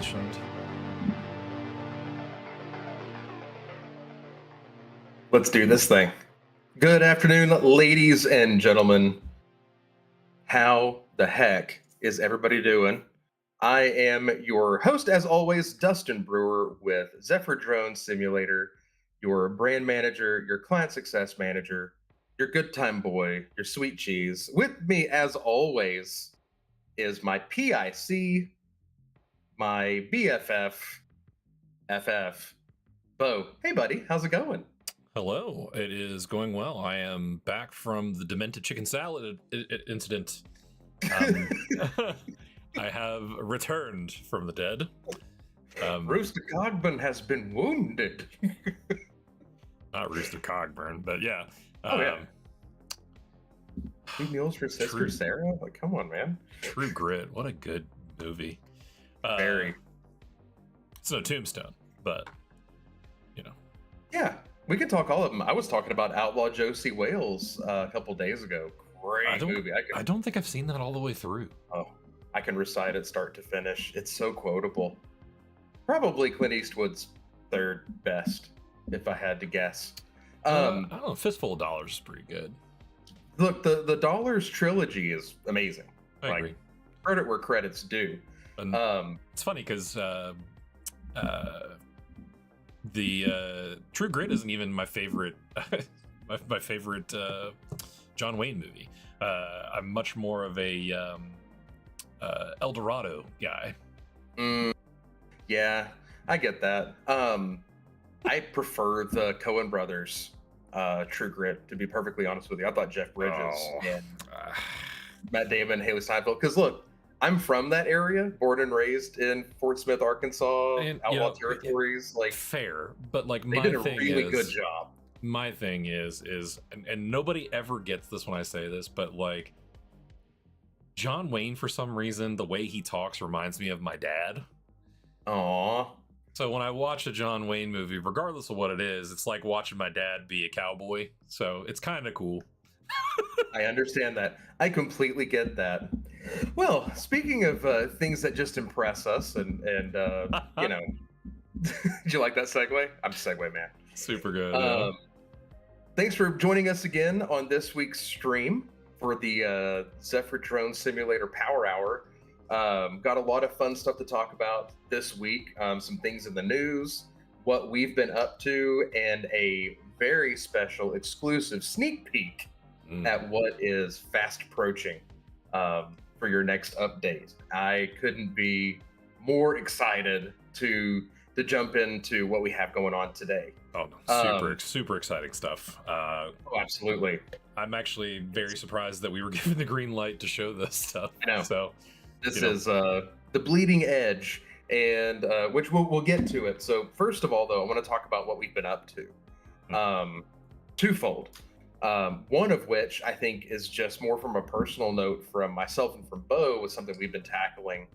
mentioned. Let's do this thing. Good afternoon, ladies and gentlemen. How the heck is everybody doing? I am your host, as always, Dustin Brewer with Zephyr Drone Simulator, your brand manager, your client success manager, your good time boy, your sweet cheese. With me, as always, is my PIC, my BFF, FF, Bo. Hey, buddy, how's it going? Hello, it is going well. I am back from the demented chicken salad incident. I have returned from the dead. Rooster Cogburn has been wounded. Not Rooster Cogburn, but yeah. Oh, yeah. 2 meals for Sister Sarah? Like, come on, man. True Grit. What a good movie. Very. It's no Tombstone, but, you know. Yeah, we can talk all of them. I was talking about Outlaw Josie Wales a couple days ago. Great movie. I don't think I've seen that all the way through. Oh, I can recite it start to finish. It's so quotable. Probably Clint Eastwood's third best, if I had to guess. I don't know. Fistful of Dollars is pretty good. Look, the Dollars trilogy is amazing. I agree. Credit where credit's due. It's funny because the True Grit isn't even my favorite my favorite John Wayne movie. I'm much more of a El Dorado guy. Yeah, I get that. I prefer the Coen brothers True Grit, to be perfectly honest with you. I thought Jeff Bridges and Matt Damon, Haley Steinfeld, because look, I'm from that area, born and raised in Fort Smith, Arkansas, and, outlaw territories. Like, fair, but like they did a really good job. My thing is, and nobody ever gets this when I say this, but like John Wayne, for some reason, the way he talks reminds me of my dad. Aww. So when I watch a John Wayne movie, regardless of what it is, it's like watching my dad be a cowboy. So it's kind of cool. I understand that. I completely get that. Well, speaking of things that just impress us, and you know, did you like that segue? I'm a segue man. Super good. Thanks for joining us again on this week's stream for the Zephyr Drone Simulator Power Hour. Got a lot of fun stuff to talk about this week. Some things in the news, what we've been up to, and a very special exclusive sneak peek at what is fast approaching for your next update. I couldn't be more excited to jump into what we have going on today. Oh, no. Super exciting stuff. Oh, absolutely. I'm actually very surprised that we were given the green light to show this stuff. I know. So this is the bleeding edge, and which we'll get to it. So first of all, though, I want to talk about what we've been up to. Twofold. One of which I think is just more from a personal note from myself and from Bo, was something we've been tackling,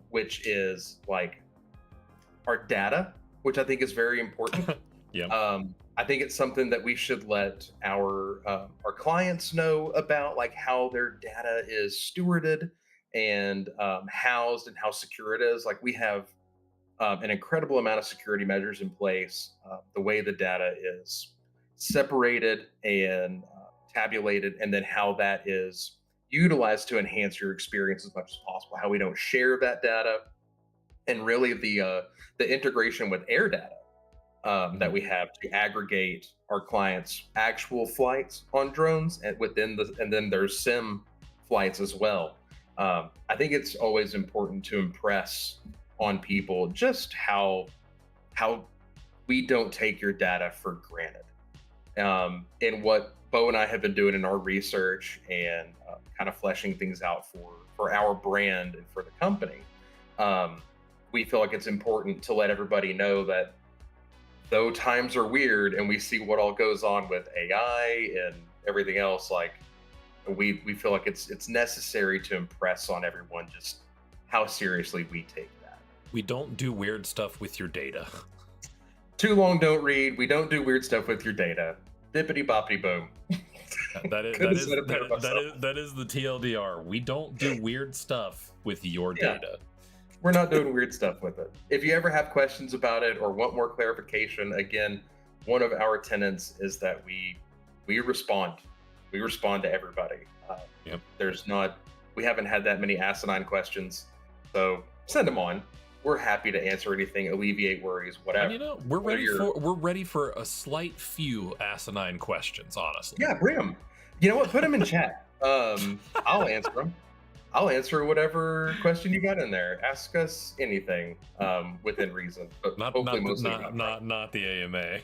which is like our data, which I think is very important. Yeah. I think it's something that we should let our clients know about, like how their data is stewarded and housed and how secure it is. Like, we have an incredible amount of security measures in place. The way the data is separated and tabulated, and then how that is utilized to enhance your experience as much as possible. How we don't share that data, and really the integration with air data that we have to aggregate our clients' actual flights on drones, and then there's sim flights as well. I think it's always important to impress on people just how we don't take your data for granted. And what Bo and I have been doing in our research and kind of fleshing things out for our brand and for the company, we feel like it's important to let everybody know that though times are weird and we see what all goes on with AI and everything else, like we feel like it's necessary to impress on everyone just how seriously we take that. We don't do weird stuff with your data. Too long, don't read. We don't do weird stuff with your data. Bippity boppity boom. That is the TLDR. We don't do weird stuff with your data. We're not doing weird stuff with it. If you ever have questions about it or want more clarification, again, one of our tenets is that we respond. We respond to everybody. Yep. We haven't had that many asinine questions, so send them on. We're happy to answer anything, alleviate worries, whatever. And we're ready for a slight few asinine questions, honestly. Yeah, bring them. You know what? Put them in chat. I'll answer them. I'll answer whatever question you got in there. Ask us anything within reason. But not the AMA.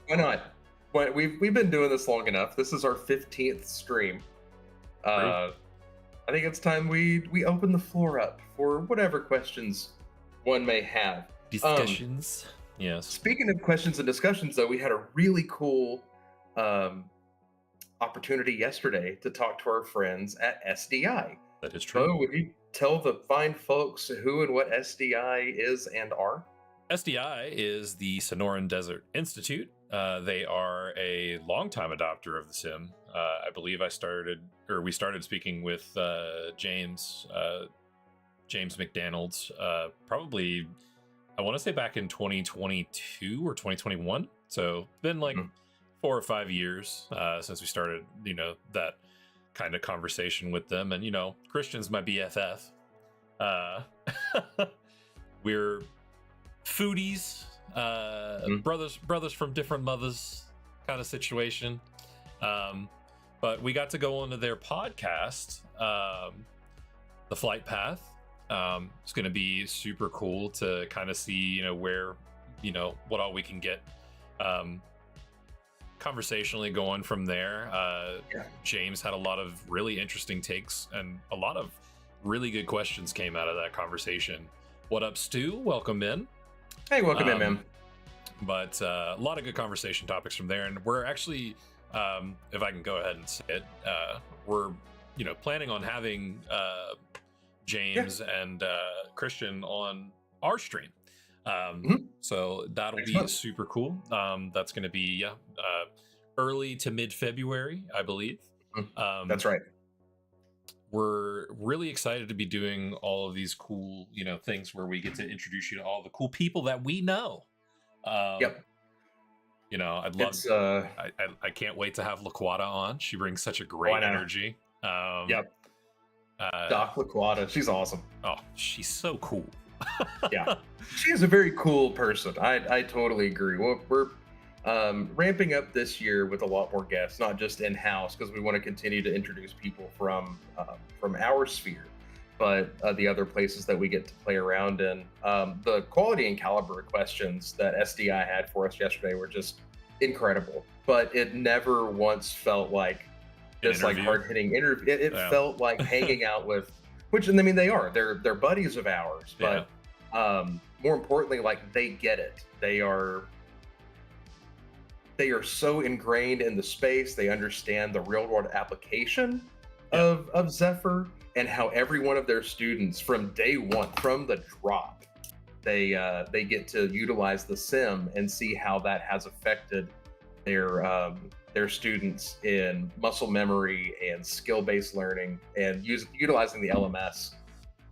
Why not? But we've been doing this long enough. This is our 15th stream. I think it's time we open the floor up for whatever questions one may have. Discussions. Yes. Speaking of questions and discussions, though, we had a really cool opportunity yesterday to talk to our friends at SDI. That is true. Bo, would you tell the fine folks who and what SDI is and are? SDI is the Sonoran Desert Institute. They are a longtime adopter of the sim. I believe we started speaking with James McDonald's probably, I want to say back in 2022 or 2021. So it's been like 4 or 5 years since we started, that kind of conversation with them. And, Christian's my BFF. We're foodies, brothers from different mothers kind of situation. But we got to go onto their podcast, The Flight Path. It's going to be super cool to kind of see, where, what all we can get conversationally going from there. James had a lot of really interesting takes and a lot of really good questions came out of that conversation. What up, Stu? Welcome in. Hey, welcome in, man. But a lot of good conversation topics from there. And we're actually, if I can go ahead and say it, we're, planning on having James and Christian on our stream. So that'll be super cool. That's going to be early to mid-February, I believe. That's right. We're really excited to be doing all of these cool, things where we get to introduce you to all the cool people that we know. Yep. I'd love. I can't wait to have LaQuata on. She brings such a great energy. Yep. Doc LaQuata, she's awesome. Oh, she's so cool. Yeah, she is a very cool person. I totally agree. We're ramping up this year with a lot more guests, not just in house, because we want to continue to introduce people from our sphere, but the other places that we get to play around in. The quality and caliber of questions that SDI had for us yesterday were just incredible, but it never once felt like this like hard-hitting interview. It felt like hanging out with, which, I mean, they're buddies of ours, but more importantly, like, they get it. They are so ingrained in the space. They understand the real world application of Zephyr and how every one of their students from day one, from the drop, they get to utilize the sim and see how that has affected their students in muscle memory and skill-based learning and utilizing the LMS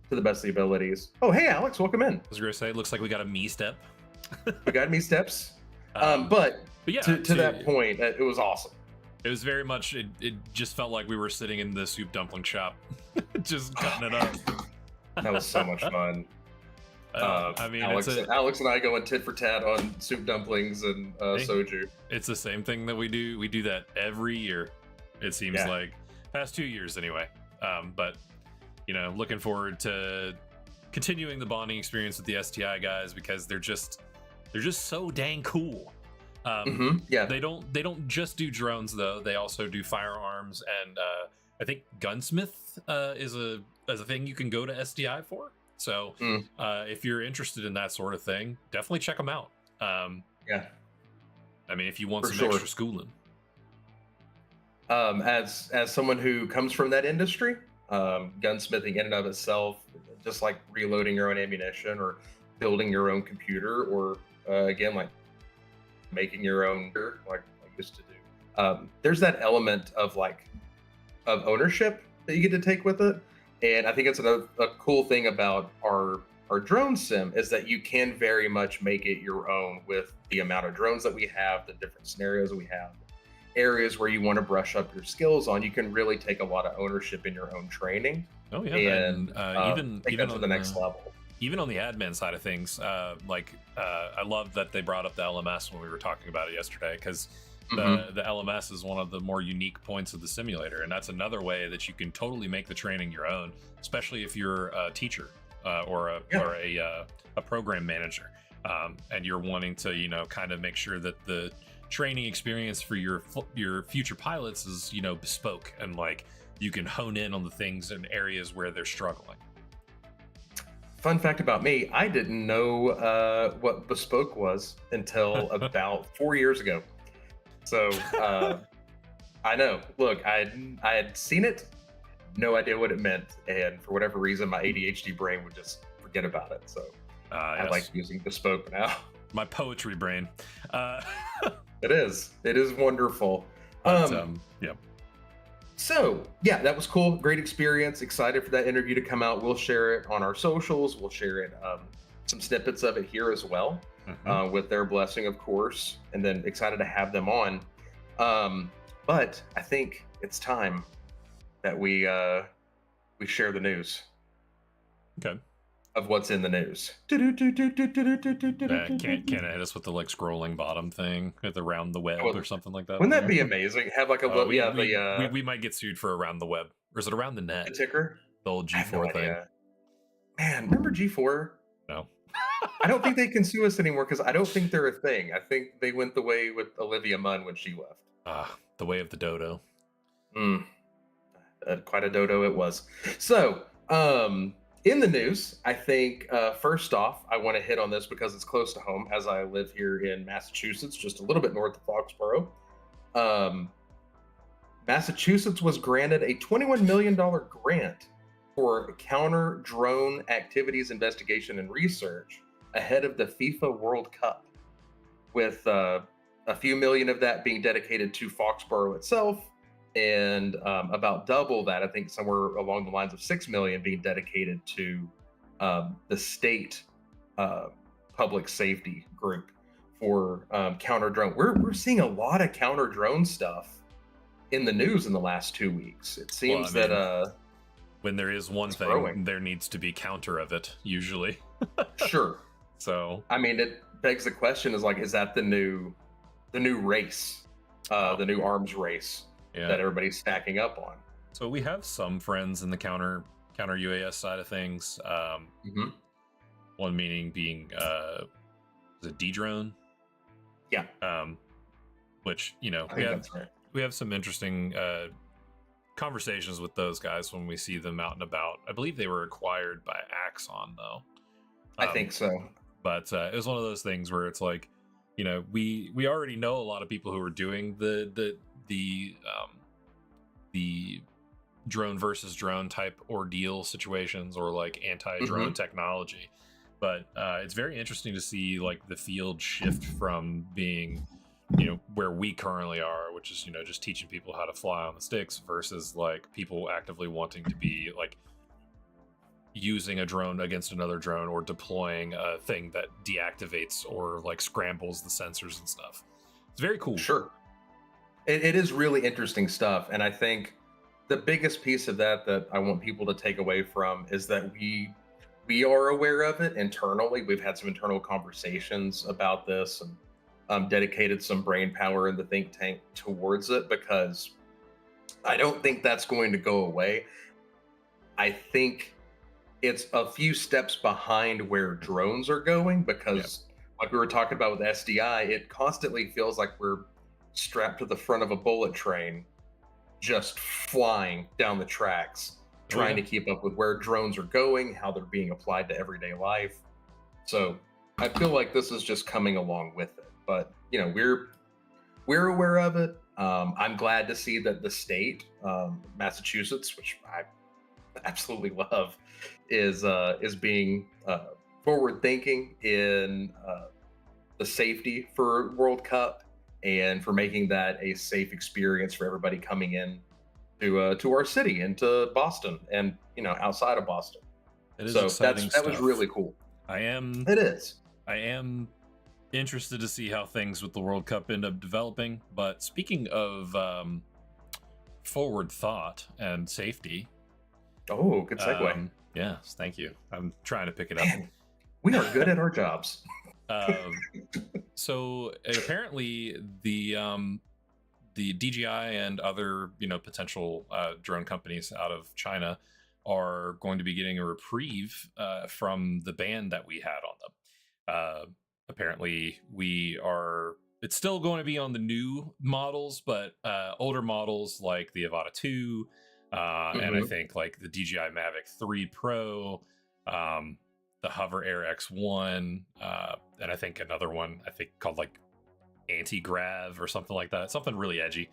to the best of the abilities. Oh, hey, Alex, welcome in. I was going to say, it looks like we got a me step. We got me steps. But yeah, to that point, it was awesome. It was very much, it just felt like we were sitting in the soup dumpling shop, just cutting it up. That was so much fun. I mean, Alex and I going tit for tat on soup dumplings and soju. It's the same thing that we do. We do that every year. It seems like past 2 years anyway. But looking forward to continuing the bonding experience with the STI guys because they're just so dang cool. They don't just do drones though. They also do firearms, and I think gunsmith is a thing you can go to SDI for. So if you're interested in that sort of thing, definitely check them out. I mean, if you want some extra schooling. As someone who comes from that industry, gunsmithing in and of itself, just like reloading your own ammunition or building your own computer, or again, like making your own, like I used to do. There's that element of ownership that you get to take with it. And I think it's a cool thing about our drone sim is that you can very much make it your own with the amount of drones that we have, the different scenarios that we have, areas where you want to brush up your skills on. You can really take a lot of ownership in your own training Oh yeah, and and take that to the next level. even on the admin side of things, I love that they brought up the LMS when we were talking about it yesterday, because Hmm. the LMS is one of the more unique points of the simulator, and that's another way that you can totally make the training your own, especially if you're a teacher Yeah, or a program manager, and you're wanting to kind of make sure that the training experience for your future pilots is bespoke, and like you can hone in on the things and areas where they're struggling. fun fact about me, I didn't know what bespoke was until about 4 years ago. So I know. Look, I had seen it, no idea what it meant, and for whatever reason, my ADHD brain would just forget about it. So I like Yes, using bespoke now. my poetry brain. uh, It is wonderful. but yeah. So yeah, that was cool. Great experience. Excited for that interview to come out. We'll share it on our socials. We'll share it, some snippets of it here as well, Mhm. with their blessing, of course. And then excited to have them on. But I think it's time that we share the news Okay. of what's in the news. Can't it hit us with the like scrolling bottom thing at the around the web or Well, something like that? wouldn't that be amazing? Have like a Oh, little, yeah, the we might get sued for around the web, or is it around the net? the ticker. The old I have no G4 thing. idea. Man, remember G4? No. I don't think they can sue us anymore because I don't think they're a thing. I think they went the way with Olivia Munn when she left. The way of the dodo. Mm, quite a dodo it was. So, in the news, I think first off, I want to hit on this because it's close to home, as I live here in Massachusetts, just a little bit north of Foxborough. Um, Massachusetts was granted a $21 million grant for counter drone activities investigation and research ahead of the FIFA World Cup, with a few million of that being dedicated to Foxborough itself, and about double that, I think somewhere along the lines of 6 million being dedicated to the state uh, public safety group for counter drone. We're seeing a lot of counter drone stuff in the news in the last 2 weeks. It Well, I seems that mean, when there is one it's thing, growing. there needs to be counter of it, usually. Sure. So, I mean, it begs the question: is like, is that the new race, oh, the new arms race yeah. that everybody's stacking up on? So we have some friends in the counter UAS side of things. Hmm. One meaning being is it D drone, Yeah, which I think that's right. we have some interesting conversations with those guys when we see them out and about. I believe they were acquired by Axon though. I think so. But it was one of those things where it's like, we already know a lot of people who are doing the drone versus drone type ordeal situations, or like anti-drone Hmm. technology. But it's very interesting to see like the field shift from being where we currently are, which is just teaching people how to fly on the sticks, versus like people actively wanting to be like using a drone against another drone, or deploying a thing that deactivates or like scrambles the sensors and stuff. It's very cool. Sure, it is really interesting stuff, and I think the biggest piece of that that I want people to take away from is that we are aware of it internally. We've had some internal conversations about this, and dedicated some brain power in the think tank towards it, because I don't think that's going to go away. I think it's a few steps behind where drones are going, Yeah. because like we were talking about with SDI, it constantly feels like we're strapped to the front of a bullet train, just flying down the tracks, Oh trying yeah. to keep up with where drones are going, how they're being applied to everyday life. So I feel like this is just coming along with it. But we're aware of it. I'm glad to see that the state, Massachusetts, which I absolutely love, is being forward thinking in the safety for World Cup, and for making that a safe experience for everybody coming in to our city and to Boston and outside of Boston. It is So exciting that was stuff. really cool. I am It is. I am interested to see how things with the World Cup end up developing. But speaking of forward thought and safety, Oh, good segue. yes, thank you. I'm trying to pick it up. Man, we are good at our jobs. So apparently the DJI and other potential drone companies out of China are going to be getting a reprieve from the ban that we had on them. Apparently, it's still going to be on the new models, but older models like the Avata 2, and I think like the DJI Mavic 3 Pro, the Hover Air X1, and I think another one called like Anti-Grav or something like that, something really edgy,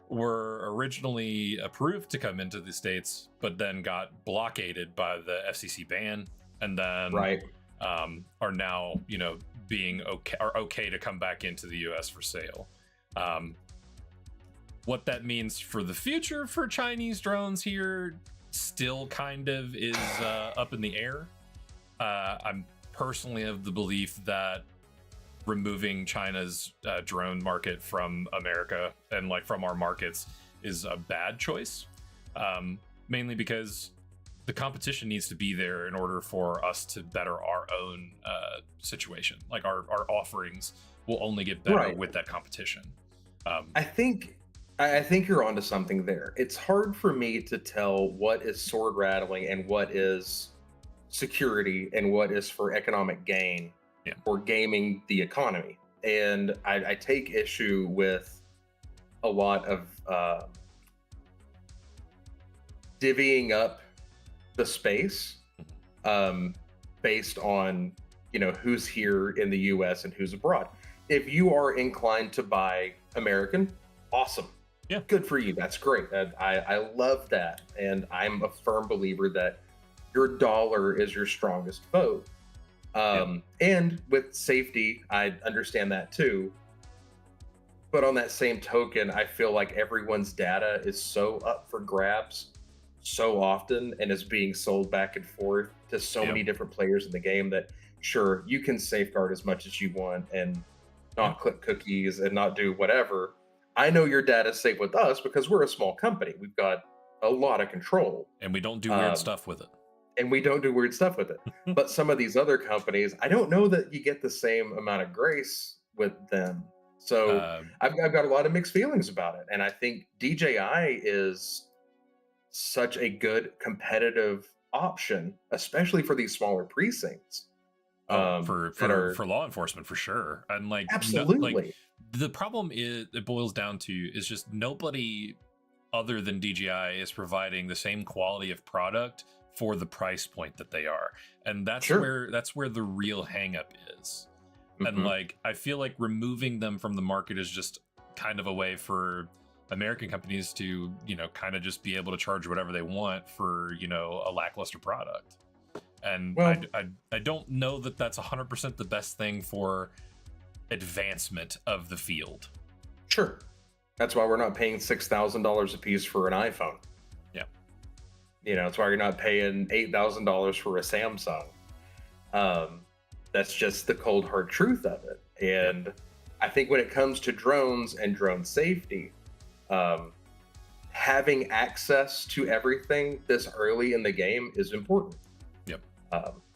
were originally approved to come into the States, but then got blockaded by the FCC ban, and then are now being okay to come back into the US for sale. What that means for the future for Chinese drones here still kind of is up in the air. I'm personally of the belief that removing China's drone market from America and like from our markets is a bad choice, mainly because the competition needs to be there in order for us to better our own situation. Like our offerings will only get better with that competition. I think you're onto something there. It's hard for me to tell what is sword rattling and what is security and what is for economic gain or gaming the economy. And I take issue with a lot of divvying up the space based on who's here in the US and who's abroad. If you are inclined to buy American, awesome. Yeah, good for you. That's great. I love that. And I'm a firm believer that your dollar is your strongest vote. And with safety, I understand that too. But on that same token, I feel like everyone's data is so up for grabs so often and is being sold back and forth to so many different players in the game that sure, you can safeguard as much as you want and not click cookies and not do whatever. I know your data is safe with us because we're a small company. We've got a lot of control. And we don't do weird stuff with it. But some of these other companies, I don't know that you get the same amount of grace with them. So I've got a lot of mixed feelings about it. And I think DJI is such a good competitive option, especially for these smaller precincts. For law enforcement, for sure. And like, absolutely. The problem it boils down to is just nobody other than DJI is providing the same quality of product for the price point that they are. And that's where the real hang up is. And like, I feel like removing them from the market is just kind of a way for American companies to, kind of just be able to charge whatever they want for, a lackluster product. And I don't know that that's 100% the best thing for advancement of the field. Sure. That's why we're not paying $6,000 a piece for an iPhone. Yeah. That's why you're not paying $8,000 for a Samsung. That's just the cold hard truth of it. And I think when it comes to drones and drone safety, having access to everything this early in the game is important. Yep.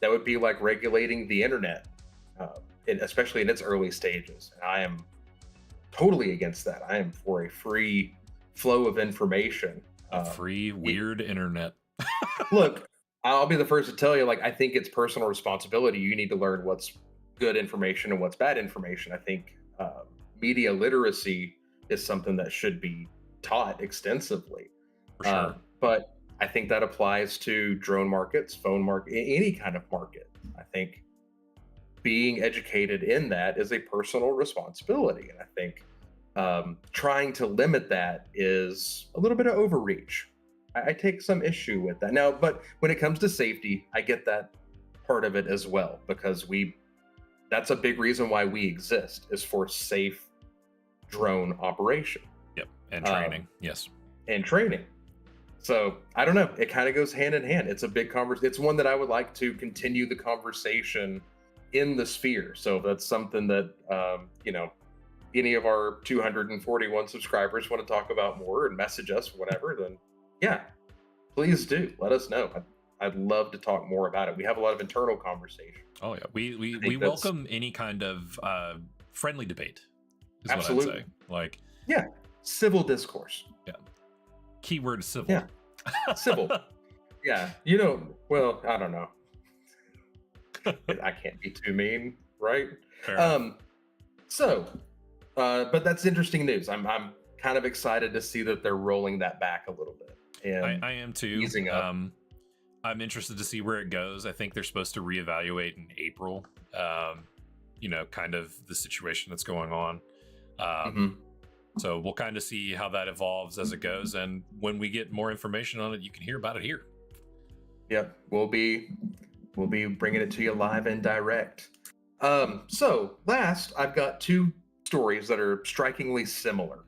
That would be like regulating the internet, especially in its early stages. And I am totally against that. I am for a free flow of information. A free, weird internet. Look, I'll be the first to tell you, like, I think it's personal responsibility. You need to learn what's good information and what's bad information. I think media literacy is something that should be taught extensively. For sure. But I think that applies to drone markets, phone market, any kind of market. I think being educated in that is a personal responsibility. And I think trying to limit that is a little bit of overreach. I take some issue with that. Now, but when it comes to safety, I get that part of it as well, because that's a big reason why we exist, is for safe drone operation. Yep. And training, yes. And training. So I don't know. It kind of goes hand in hand. It's a big conversation. It's one that I would like to continue the conversation in the sphere. So if that's something that any of our 241 subscribers want to talk about more and message us, whatever, then yeah, please do. Let us know. I'd love to talk more about it. We have a lot of internal conversation. Oh yeah, we welcome any kind of friendly debate. Is absolutely. what I'd say. Like, yeah, civil discourse. Yeah. Keyword civil. Yeah. Civil. Yeah. Well, I don't know. I can't be too mean, right? But that's interesting news. I'm kind of excited to see that they're rolling that back a little bit. And I am too. Easing up. I'm interested to see where it goes. I think they're supposed to reevaluate in April. Kind of the situation that's going on. So we'll kind of see how that evolves as it goes, and when we get more information on it, you can hear about it here. Yep, we'll be bringing it to you live and direct. So last, I've got two stories that are strikingly similar,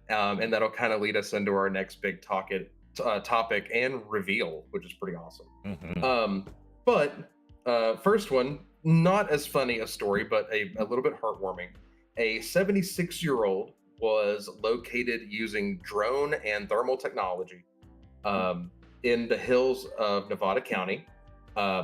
and that'll kind of lead us into our next big topic and reveal, which is pretty awesome. But first one, not as funny a story, but a little bit heartwarming. A 76-year-old was located using drone and thermal technology in the hills of Nevada County.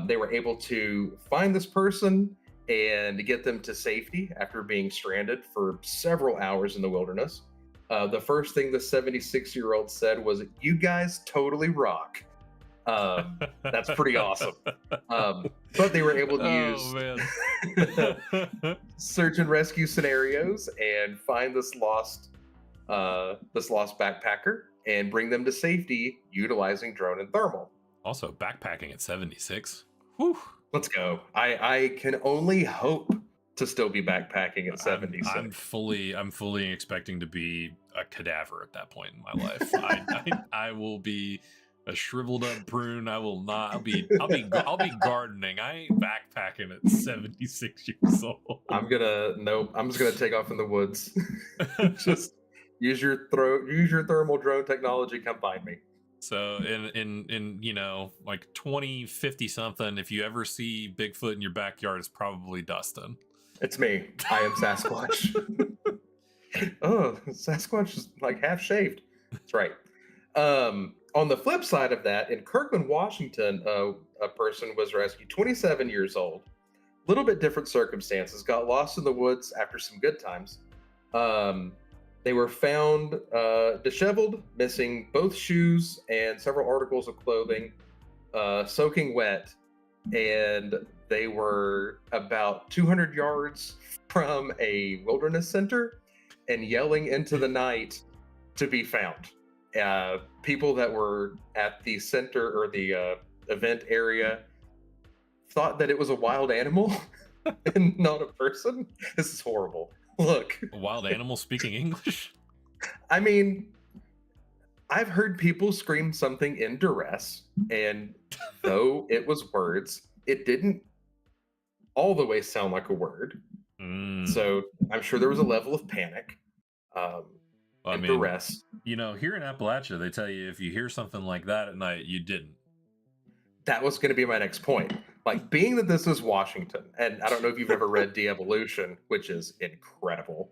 They were able to find this person and get them to safety after being stranded for several hours in the wilderness. The first thing the 76-year-old said was, "You guys totally rock." That's pretty awesome. But they were able to use search and rescue scenarios and find this lost backpacker and bring them to safety utilizing drone and thermal. Also, backpacking at 76. Whew. Let's go. I can only hope to still be backpacking at 76. I'm fully expecting to be a cadaver at that point in my life. I will be a shriveled up prune. I will not. I'll be gardening. I ain't backpacking at 76 years old. I'm just gonna take off in the woods. Just use your thermal drone technology. Come find me. So in like 2050 something, if you ever see Bigfoot in your backyard, it's probably Dustin. It's me. I am Sasquatch. Oh, Sasquatch is like half shaved. That's right. On the flip side of that, in Kirkland, Washington, a person was rescued, 27 years old. A little bit different circumstances. Got lost in the woods after some good times. They were found disheveled, missing both shoes and several articles of clothing, soaking wet, and they were about 200 yards from a wilderness center and yelling into the night to be found. People that were at the center or the event area thought that it was a wild animal and not a person. This is horrible. Look. A wild animal speaking English? I mean, I've heard people scream something in duress, and though it was words, it didn't all the way sound like a word. So I'm sure there was a level of panic. Duress. Here in Appalachia, they tell you if you hear something like that at night, you didn't. That was going to be my next point. Like, being that this is Washington, and I don't know if you've ever read De-Evolution, which is incredible.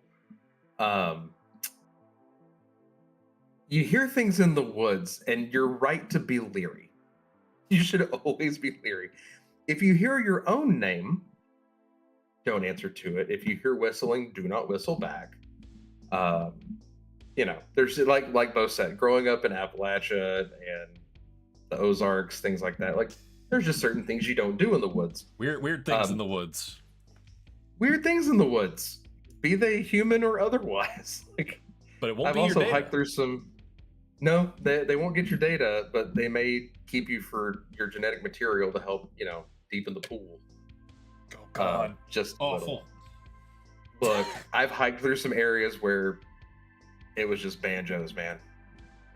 You hear things in the woods, and you're right to be leery. You should always be leery. If you hear your own name, don't answer to it. If you hear whistling, do not whistle back. There's like Bo said, growing up in Appalachia and the Ozarks, things like that. Like, there's just certain things you don't do in the woods. Weird things in the woods. Weird things in the woods, be they human or otherwise. But it won't I've be your also data. hiked through some. No, they won't get your data, but they may keep you for your genetic material to help, deepen the pool. Oh God, just awful. Look, I've hiked through some areas where it was just banjos, man,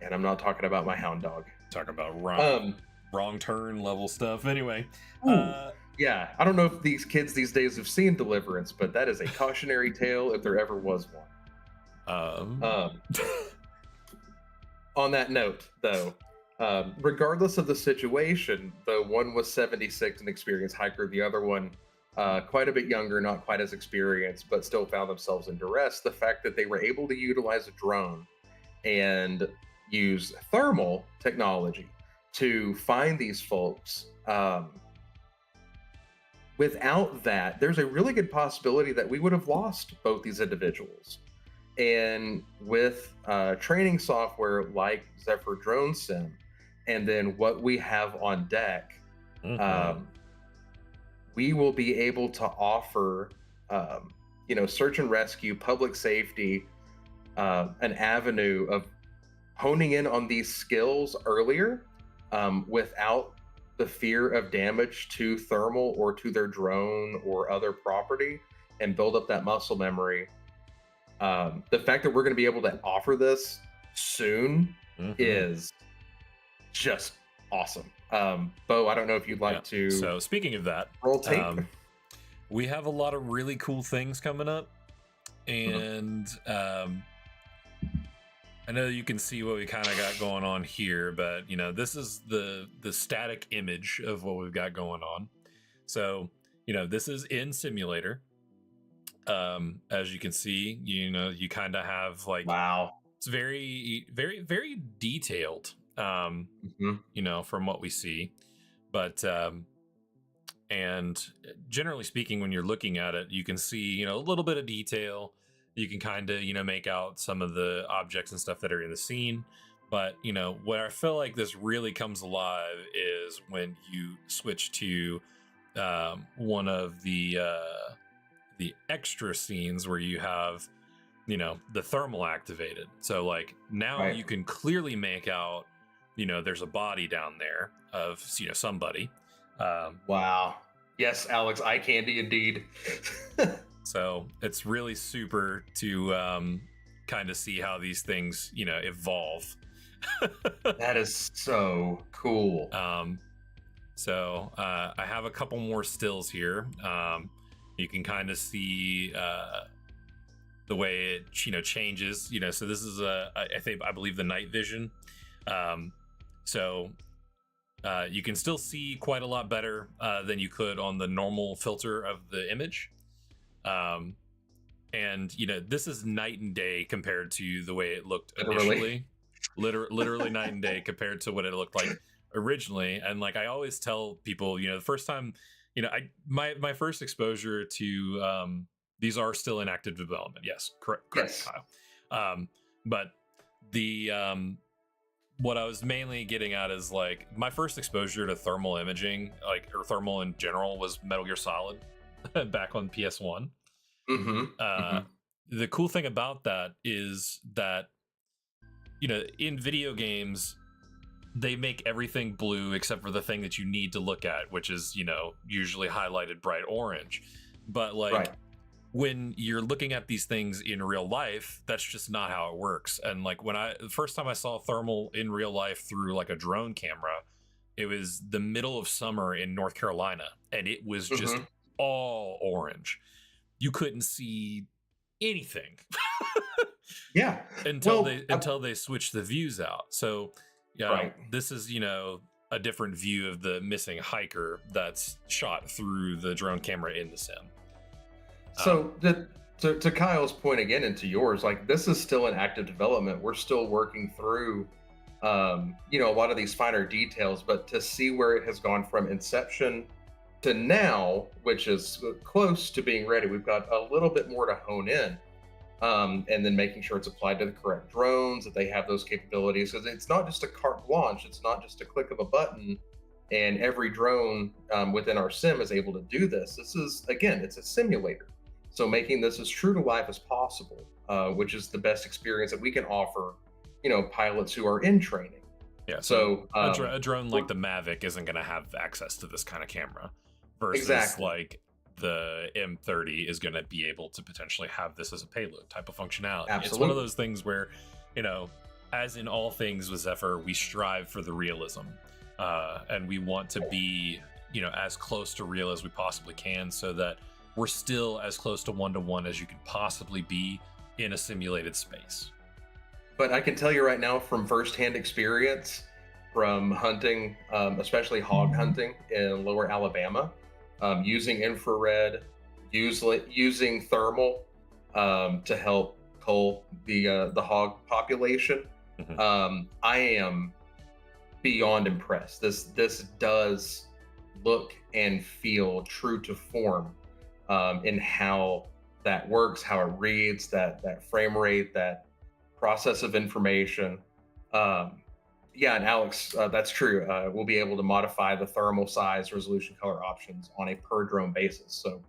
and I'm not talking about my hound dog. Talk about wrong turn level stuff. Anyway, yeah, I don't know if these kids these days have seen Deliverance, but that is a cautionary tale if there ever was one. On that note, though, regardless of the situation, the one was 76, an experienced hiker, the other one quite a bit younger, not quite as experienced, but still found themselves in duress. The fact that they were able to utilize a drone and use thermal technology to find these folks. Without that, there's a really good possibility that we would have lost both these individuals. And with training software like Zephyr Drone Sim, and then what we have on deck, we will be able to offer, search and rescue, public safety, an avenue of honing in on these skills earlier, without the fear of damage to thermal or to their drone or other property, and build up that muscle memory. The fact that we're going to be able to offer this soon is just awesome. Bo, I don't know if you'd like to. So speaking of that, roll tape. We have a lot of really cool things coming up, and I know you can see what we kind of got going on here, but this is the static image of what we've got going on. So this is in simulator. As you can see, you kind of have like, wow, it's very, very, very detailed, from what we see, but and generally speaking, when you're looking at it, you can see a little bit of detail. You can kind of make out some of the objects and stuff that are in the scene, but where I feel like this really comes alive is when you switch to one of the extra scenes where you have the thermal activated. So like now you can clearly make out there's a body down there of somebody. Wow. Yes, Alex, eye candy indeed. So it's really super to kind of see how these things evolve. That is so cool. So I have a couple more stills here. You can kind of see the way it changes. So this is I believe the night vision. So you can still see quite a lot better than you could on the normal filter of the image. And this is night and day compared to the way it looked initially. Literally night and day compared to what it looked like originally. And like I always tell people, the first time, my first exposure to these are still in active development. Yes, correct, yes. Kyle. But the what I was mainly getting at is like my first exposure to thermal imaging, or thermal in general, was Metal Gear Solid back on PS1. The cool thing about that is that in video games they make everything blue except for the thing that you need to look at, which is usually highlighted bright orange. But like when you're looking at these things in real life, that's just not how it works. And like the first time I saw thermal in real life through like a drone camera, it was the middle of summer in North Carolina, and it was just all orange. You couldn't see anything. Yeah. Until they switched the views out. So this is a different view of the missing hiker that's shot through the drone camera in the sim. So to Kyle's point again, and to yours, like this is still in active development. We're still working through a lot of these finer details, but to see where it has gone from inception to now, which is close to being ready, we've got a little bit more to hone in, and then making sure it's applied to the correct drones, that they have those capabilities, because it's not just a carte blanche. It's not just a click of a button and every drone within our sim is able to do this. This is, again, it's a simulator. So making this as true to life as possible, which is the best experience that we can offer, pilots who are in training. Yeah. So a drone like the Mavic isn't going to have access to this kind of camera, versus like the M30 is going to be able to potentially have this as a payload type of functionality. Absolutely. It's one of those things where, as in all things with Zephyr, we strive for the realism, and we want to be, as close to real as we possibly can, so that we're still as close to one-to-one as you can possibly be in a simulated space. But I can tell you right now from firsthand experience from hunting, especially hog hunting in lower Alabama, using infrared, using thermal to help cull the hog population. Mhm. I am beyond impressed. This does look and feel true to form in how that works, how it reads, that frame rate, that process of information. Um, yeah, and Alex, that's true. We'll be able to modify the thermal size, resolution, color options on a per drone basis. So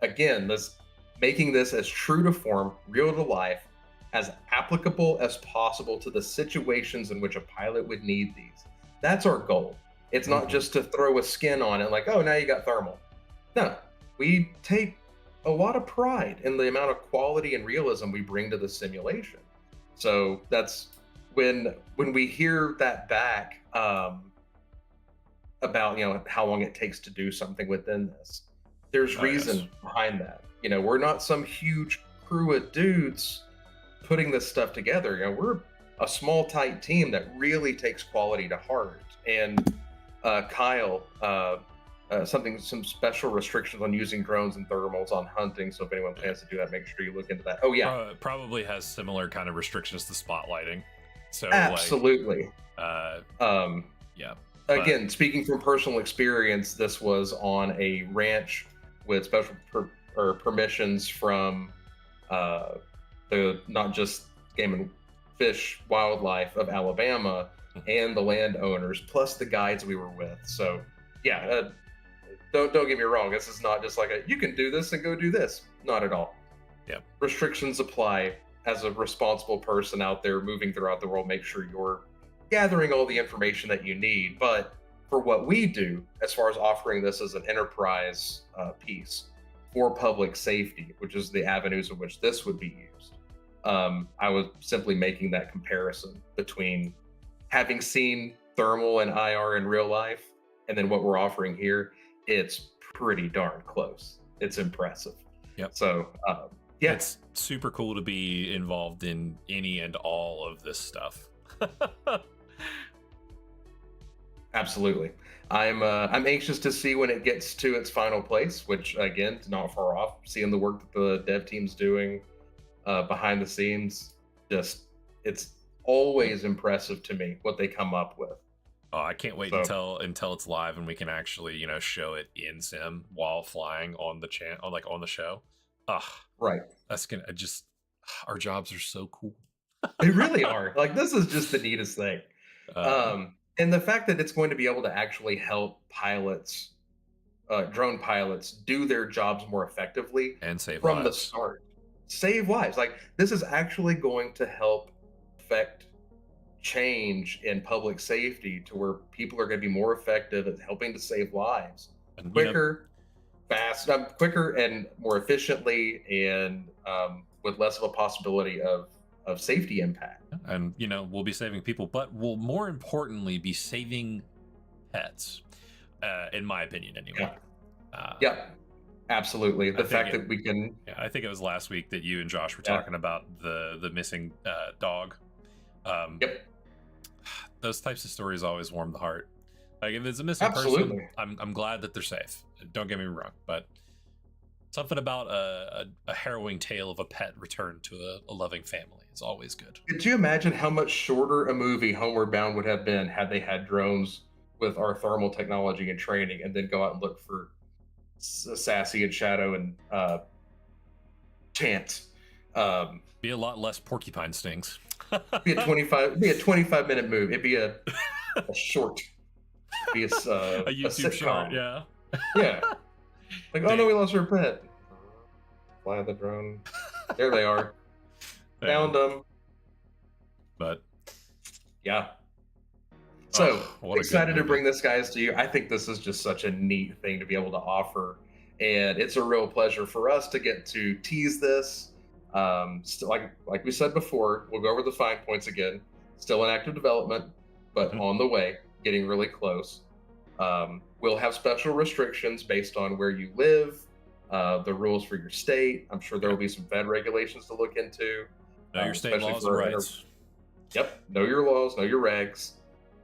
again, this making this as true to form, real to life, as applicable as possible to the situations in which a pilot would need these. That's our goal. It's not Mhm. just to throw a skin on it, like, oh, now you got thermal. No, we take a lot of pride in the amount of quality and realism we bring to the simulation. So that's when we hear that back about how long it takes to do something within this. There's Oh yes. reason behind that. We're not some huge crew of dudes putting this stuff together. We're a small tight team that really takes quality to heart. And Kyle, some special restrictions on using drones and thermals on hunting. So if anyone Yeah. plans to do that, make sure you look into that. Oh yeah, Probably has similar kind of restrictions to spotlighting. So like, absolutely. uh, Um, yeah, but Again, speaking from personal experience, this was on a ranch with special permissions from uh, the not just game and fish wildlife of Alabama and the landowners, plus the guides we were with. So, yeah, don't get me wrong. This is not just like you can do this and go do this. Not at all. yeah, Restrictions apply. As a responsible person out there moving throughout the world, make sure you're gathering all the information that you need. But for what we do, as far as offering this as an enterprise piece for public safety, which is the avenues in which this would be used, I was simply making that comparison between having seen thermal and IR in real life and then what we're offering here. It's pretty darn close. It's impressive. yep. So, yeah, It's super cool to be involved in any and all of this stuff. absolutely. I'm anxious to see when it gets to its final place, which again, is not far off. Seeing the work that the dev team's doing behind the scenes, just it's always impressive to me what they come up with. Oh, I can't wait So until it's live and we can actually, show it in sim while flying on the on the show. Ah, right, that's gonna just our jobs are so cool. they really are. Like this is just the neatest thing. uh, And the fact that it's going to be able to actually help pilots, drone pilots, do their jobs more effectively and save from the lives. start, save lives. Like this is actually going to help affect change in public safety to where people are going to be more effective at helping to save lives And quicker, quicker and more efficiently, and with less of a possibility of safety impact. we'll be saving people, but we'll more importantly be saving pets, in my opinion, anyway. Yeah. Yeah, absolutely. I The think fact that we can, yeah, I think it was last week that you and Josh were yeah, talking about the missing dog. Um, yep, those types of stories always warm the heart. Like if it's a missing person, absolutely. I'm glad that they're safe. Don't get me wrong, but something about a harrowing tale of a pet returned to a loving family is always good. Could you imagine how much shorter a movie Homeward Bound would have been had they had drones with our thermal technology and training, and then go out and look for Sassy and Shadow and Chance? Um, Be a lot less porcupine stings. be a 25-minute movie. It'd be a short, be A a YouTube short, sitcom. yeah. Yeah, like oh no, we lost our pet. Fly the drone. There they are. Yeah. Found them. But Yeah. So what a good excited to movie. bring this guys to you. I think this is just such a neat thing to be able to offer, and it's a real pleasure for us to get to tease this. Still, like we said before, we'll go over the fine points again. Still in active development, but Mhm. on the way, getting really close. We'll have special restrictions based on where you live, the rules for your state. I'm sure there Yeah. will be some Fed regulations to look into, Know your state especially laws and for rights. Yep. Know your laws, know your regs.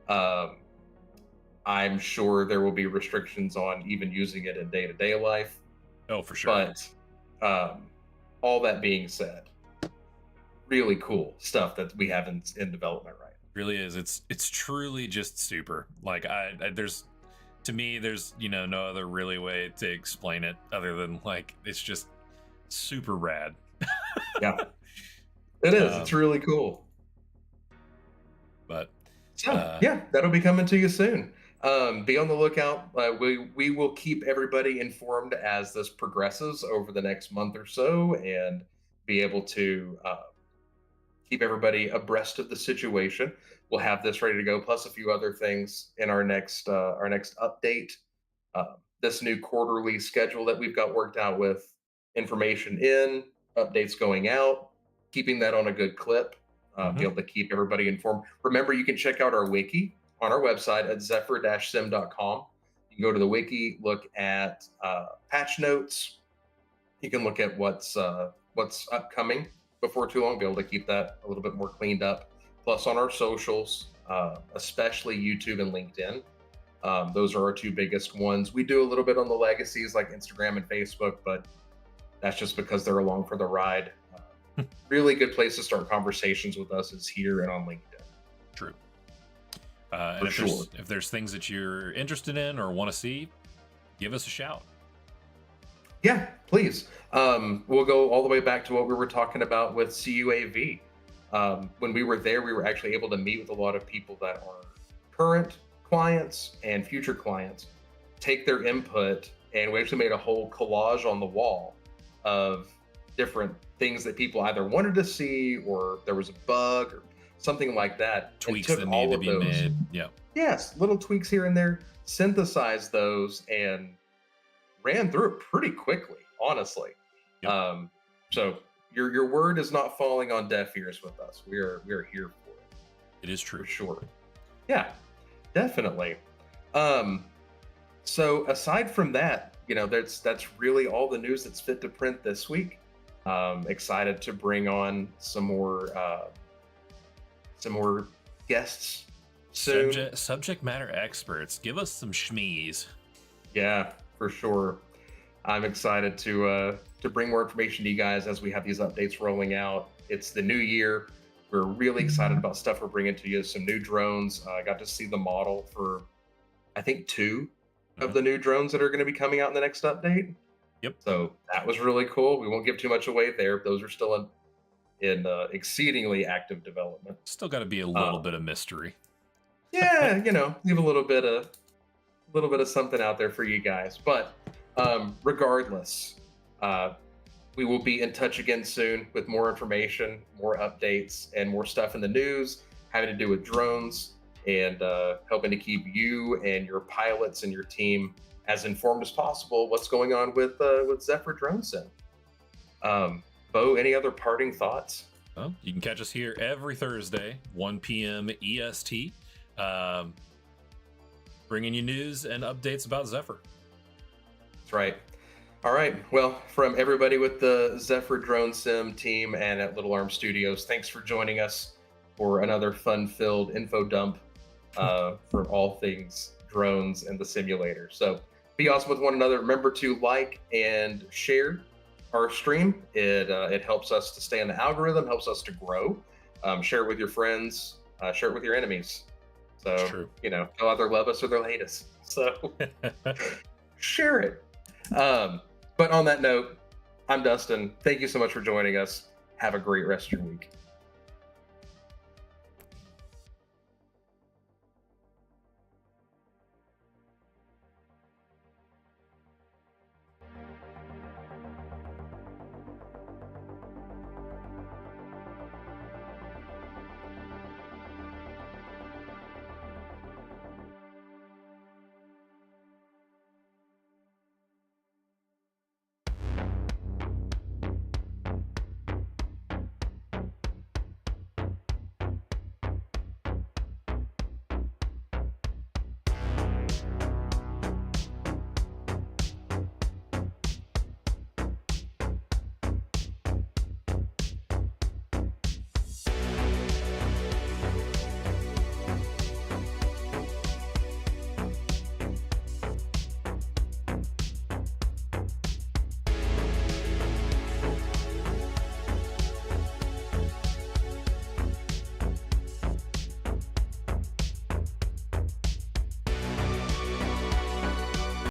Um, I'm sure there will be restrictions on even using it in day to day life. Oh, for sure. But um, all that being said, really cool stuff that we have in development right Really is. It's truly just super. Like there's to me there's no other really way to explain it other than like it's just super rad. now. Yeah, it is. It's um, really cool. but So uh, yeah, that'll be coming to you soon. Be on the lookout. We will keep everybody informed as this progresses over the next month or so, and be able to keep everybody abreast of the situation. We'll have this ready to go, plus a few other things in our next update. This new quarterly schedule that we've got worked out with information in, updates going out, keeping that on a good clip, be mhm. able to keep everybody informed. Remember, you can check out our wiki on our website at zephyr-sim.com. You can go to the wiki, look at patch notes. You can look at what's upcoming before too long. Be able to keep that a little bit more cleaned up. Plus, on our socials, especially YouTube and LinkedIn, those are our two biggest ones. We do a little bit on the legacies like Instagram and Facebook, but that's just because they're along for the ride. Really good place to start conversations with us is here and on LinkedIn. True. For And if sure. there's things that you're interested in or want to see, give us a shout. Yeah, please. We'll go all the way back to what we were talking about with CUAV. When we were there, we were actually able to meet with a lot of people that are current clients and future clients, take their input, and we actually made a whole collage on the wall of different things that people either wanted to see or there was a bug or something like that, and Tweaks took that need all to of be those, made. Yeah. yes, little tweaks here and there, synthesized those, and ran through it pretty quickly, honestly. Yep. Um, so your word is not falling on deaf ears with us. We are here for it It is for true. sure. Yeah, definitely. Um, so aside from that, that's really all the news that's fit to print this week. Excited to bring on some more guests soon. Subject matter experts. Give us some schmees. Yeah, for sure. I'm excited to bring more information to you guys as we have these updates rolling out. It's the new year. We're really excited about stuff we're bringing to you. Some new drones. I got to see the model for I think two of Mhm. the new drones that are going to be coming out in the next update. Yep. So that was really cool. We won't give too much away there. Those are still in exceedingly active development. Still got to be a little Uh, bit of mystery. yeah, leave a little bit of something out there for you guys. But regardless, uh, we will be in touch again soon with more information, more updates, and more stuff in the news having to do with drones and helping to keep you and your pilots and your team as informed as possible what's going on with Zephyr Drone Sim. Bo, any other parting thoughts? Well, you can catch us here every Thursday, 1 p.m. EST, um, bringing you news and updates about Zephyr. That's right. All right. Well, from everybody with the Zephyr Drone Sim team and at Little Arm Studios, thanks for joining us for another fun-filled info dump for all things drones and the simulator. So be awesome with one another. Remember to like and share our stream. It helps us to stay in the algorithm, helps us to grow. Share it with your friends. Share it with your enemies. It's So true. they'll either love us or they'll hate us. So share it. But on that note, I'm Dustin. Thank you so much for joining us. Have a great rest of your week.